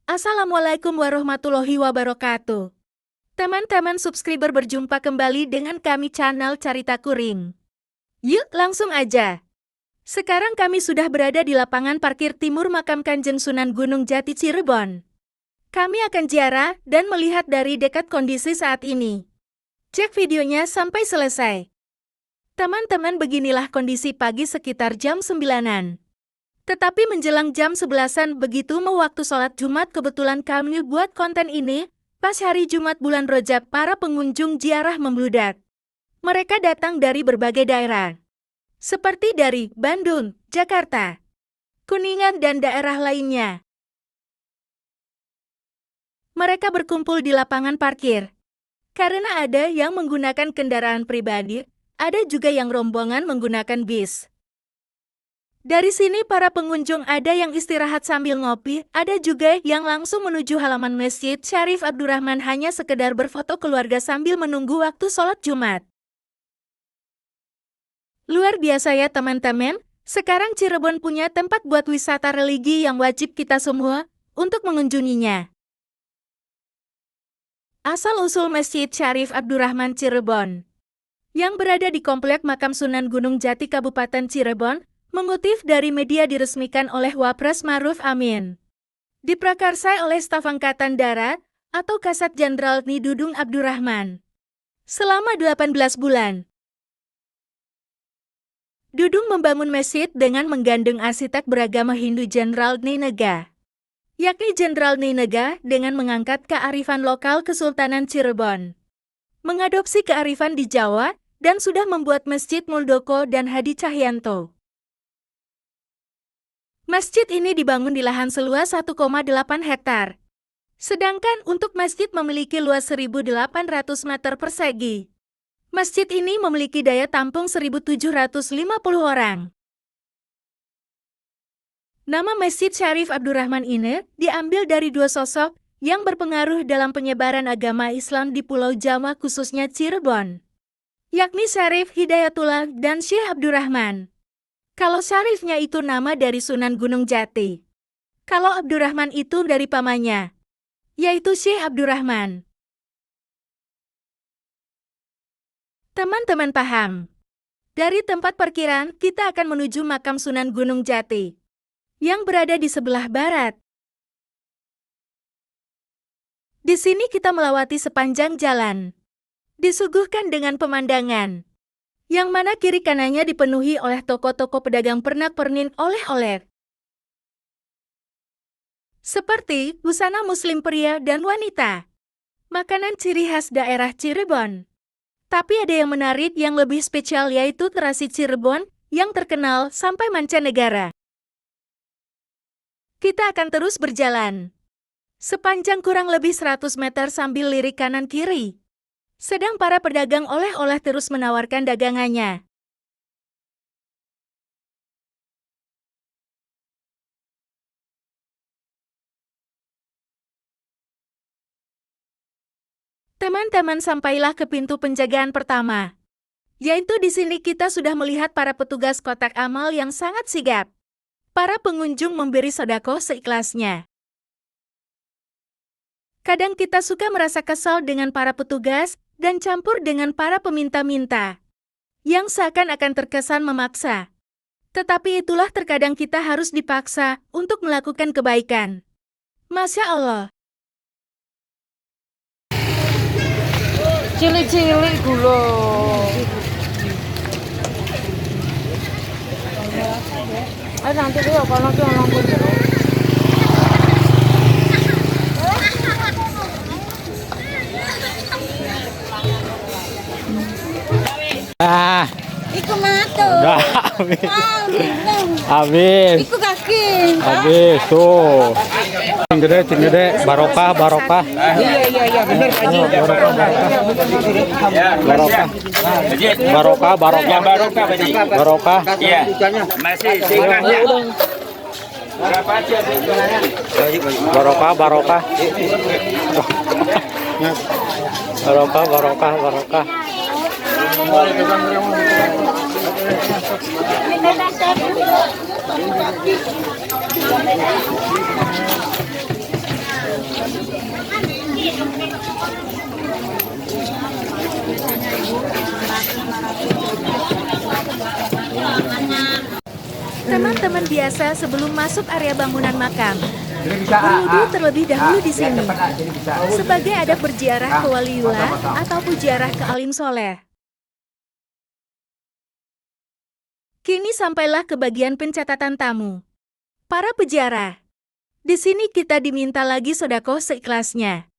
Assalamualaikum warahmatullahi wabarakatuh. Teman-teman subscriber, berjumpa kembali dengan kami channel Carita Kuring. Yuk langsung aja. Sekarang kami sudah berada di lapangan parkir timur Makam Kanjeng Sunan Gunung Jati Cirebon. Kami akan ziarah dan melihat dari dekat kondisi saat ini. Cek videonya sampai selesai. Teman-teman, beginilah kondisi pagi sekitar jam 9-an. Tetapi menjelang jam 11-an begitu mau waktu sholat Jumat, kebetulan kami buat konten ini pas hari Jumat bulan Rajab. Para pengunjung ziarah membludak. Mereka datang dari berbagai daerah, seperti dari Bandung, Jakarta, Kuningan, dan daerah lainnya. Mereka berkumpul di lapangan parkir karena ada yang menggunakan kendaraan pribadi, ada juga yang rombongan menggunakan bis. Dari sini para pengunjung ada yang istirahat sambil ngopi, ada juga yang langsung menuju halaman Masjid Syarif Abdurrahman hanya sekedar berfoto keluarga sambil menunggu waktu sholat Jumat. Luar biasa ya teman-teman, sekarang Cirebon punya tempat buat wisata religi yang wajib kita semua untuk mengunjunginya. Asal-usul Masjid Syarif Abdurrahman Cirebon, yang berada di Komplek Makam Sunan Gunung Jati Kabupaten Cirebon, mengutip dari media diresmikan oleh Wapres Maruf Amin. Diprakarsai oleh Staf Angkatan Darat atau Kasat Jenderal Ni Dudung Abdurrahman. Selama 18 bulan. Dudung membangun masjid dengan menggandeng arsitek beragama Hindu Jenderal Ninega, yakni Jenderal Ninega, dengan mengangkat kearifan lokal Kesultanan Cirebon, mengadopsi kearifan di Jawa, dan sudah membuat Masjid Muldoko dan Hadi Cahyanto. Masjid ini dibangun di lahan seluas 1,8 hektar. Sedangkan untuk masjid memiliki luas 1.800 meter persegi. Masjid ini memiliki daya tampung 1.750 orang. Nama Masjid Syarif Abdurrahman ini diambil dari dua sosok yang berpengaruh dalam penyebaran agama Islam di Pulau Jawa khususnya Cirebon, yakni Syarif Hidayatullah dan Syekh Abdurrahman. Kalau Syarifnya itu nama dari Sunan Gunung Jati. Kalau Abdurrahman itu dari pamannya, yaitu Syekh Abdurrahman. Teman-teman paham? Dari tempat parkiran, kita akan menuju Makam Sunan Gunung Jati, yang berada di sebelah barat. Di sini kita melewati sepanjang jalan, disuguhkan dengan pemandangan yang mana kiri kanannya dipenuhi oleh toko-toko pedagang pernak-pernik oleh-oleh, seperti busana muslim pria dan wanita, makanan ciri khas daerah Cirebon. Tapi ada yang menarik yang lebih spesial, yaitu terasi Cirebon yang terkenal sampai mancanegara. Kita akan terus berjalan sepanjang kurang lebih 100 meter sambil lirik kanan kiri. Sedang para pedagang oleh-oleh terus menawarkan dagangannya. Teman-teman, sampailah ke pintu penjagaan pertama. Yaitu di sini kita sudah melihat para petugas kotak amal yang sangat sigap. Para pengunjung memberi sedekah seikhlasnya. Kadang kita suka merasa kesal dengan para petugas dan campur dengan para peminta-minta, yang seakan-akan terkesan memaksa. Tetapi itulah terkadang kita harus dipaksa untuk melakukan kebaikan. Masya Allah. Cilik-cilik gula. Ayo nanti dulu kalau nanti orang putih. Iku mato. Udah, habis. Iku kaki. Habis tuh. Cing gede, barokah, barokah. Iya bener Haji. Barokah. Barokah, barokah. Barokah. Iya. Masih singkatnya. Berapa aja singkatnya? Barokah, barokah. Barokah, barokah, barokah. Teman-teman biasa sebelum masuk area bangunan makam, berwudu terlebih dahulu di sini, sebagai adab berziarah ke waliullah atau ziarah ke alim soleh. Kini sampailah ke bagian pencatatan tamu. Para peziarah, di sini kita diminta lagi sedekah seikhlasnya.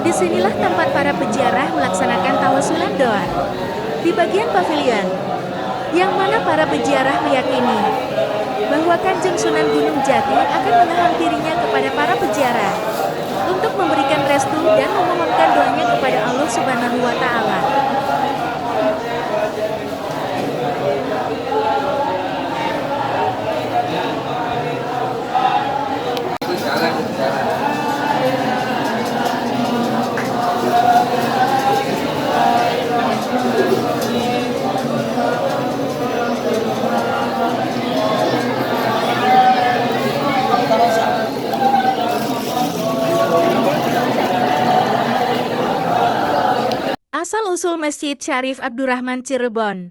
Disinilah tempat para peziarah melaksanakan tawasulan doa. Di bagian pavilion, yang mana para peziarah meyakini bahwa Kanjeng Sunan Gunung Jati akan menghampirinya kepada para peziarah untuk memberikan restu dan memohonkan doanya kepada Allah Subhanahu wa Ta'ala. Asal-usul Masjid Syarif Abdurrahman Cirebon,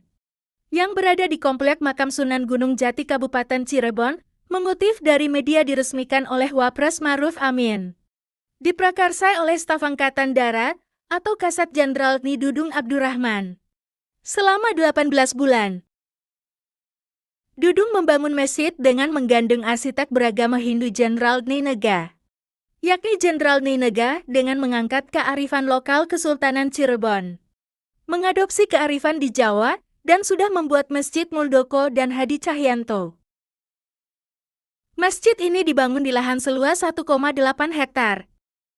yang berada di Komplek Makam Sunan Gunung Jati Kabupaten Cirebon, mengutip dari media diresmikan oleh Wapres Maruf Amin. Diprakarsai oleh Staf Angkatan Darat atau Kasat Jenderal Ni Dudung Abdurrahman. Selama 18 bulan, Dudung membangun masjid dengan menggandeng arsitek beragama Hindu Jenderal Ninega, yakni Jenderal Ninega dengan mengangkat kearifan lokal Kesultanan Cirebon, mengadopsi kearifan di Jawa, dan sudah membuat Masjid Muldoko dan Hadi Cahyanto. Masjid ini dibangun di lahan seluas 1,8 hektar.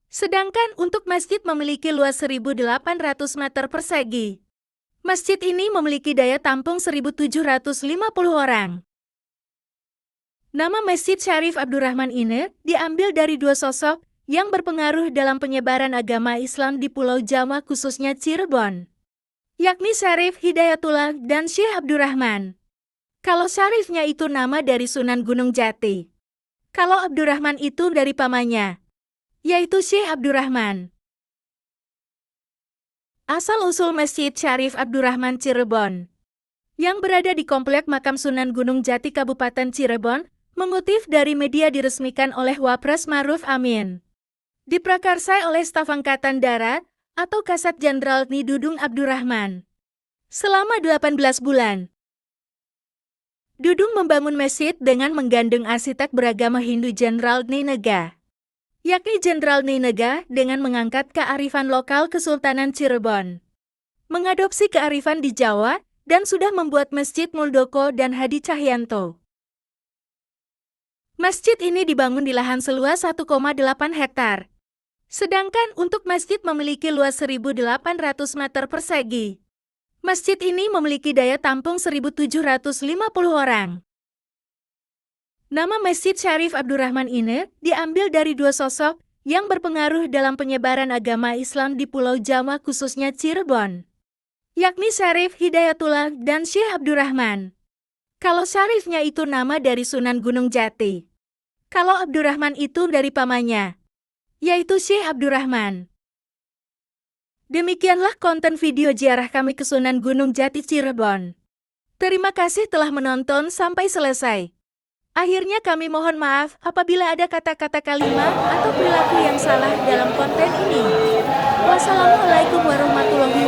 Sedangkan untuk masjid memiliki luas 1.800 meter persegi. Masjid ini memiliki daya tampung 1.750 orang. Nama Masjid Syarif Abdurrahman ini diambil dari dua sosok yang berpengaruh dalam penyebaran agama Islam di Pulau Jawa khususnya Cirebon, yakni Syarif Hidayatullah dan Syekh Abdurrahman. Kalau Syarifnya itu nama dari Sunan Gunung Jati. Kalau Abdurrahman itu dari pamannya, yaitu Syekh Abdurrahman. Asal-usul Masjid Syarif Abdurrahman Cirebon, yang berada di Komplek Makam Sunan Gunung Jati Kabupaten Cirebon, mengutip dari media diresmikan oleh Wapres Maruf Amin. Diprakarsai oleh Staf Angkatan Darat atau Kasat Jenderal Ni Dudung Abdurrahman. Selama 18 bulan, Dudung membangun masjid dengan menggandeng arsitek beragama Hindu Jenderal Ninega, yakni Jenderal Ninega dengan mengangkat kearifan lokal Kesultanan Cirebon, mengadopsi kearifan di Jawa, dan sudah membuat Masjid Muldoko dan Hadi Cahyanto. Masjid ini dibangun di lahan seluas 1,8 hektar. Sedangkan untuk masjid memiliki luas 1.800 meter persegi. Masjid ini memiliki daya tampung 1.750 orang. Nama Masjid Syarif Abdurrahman ini diambil dari dua sosok yang berpengaruh dalam penyebaran agama Islam di Pulau Jawa khususnya Cirebon, yakni Syarif Hidayatullah dan Syekh Abdurrahman. Kalau Syarifnya itu nama dari Sunan Gunung Jati. Kalau Abdurrahman itu dari pamannya, yaitu Syekh Abdurrahman. Demikianlah konten video ziarah kami ke Sunan Gunung Jati Cirebon. Terima kasih telah menonton sampai selesai. Akhirnya kami mohon maaf apabila ada kata-kata kalimat atau perilaku yang salah dalam konten ini. Wassalamualaikum warahmatullahi wabarakatuh.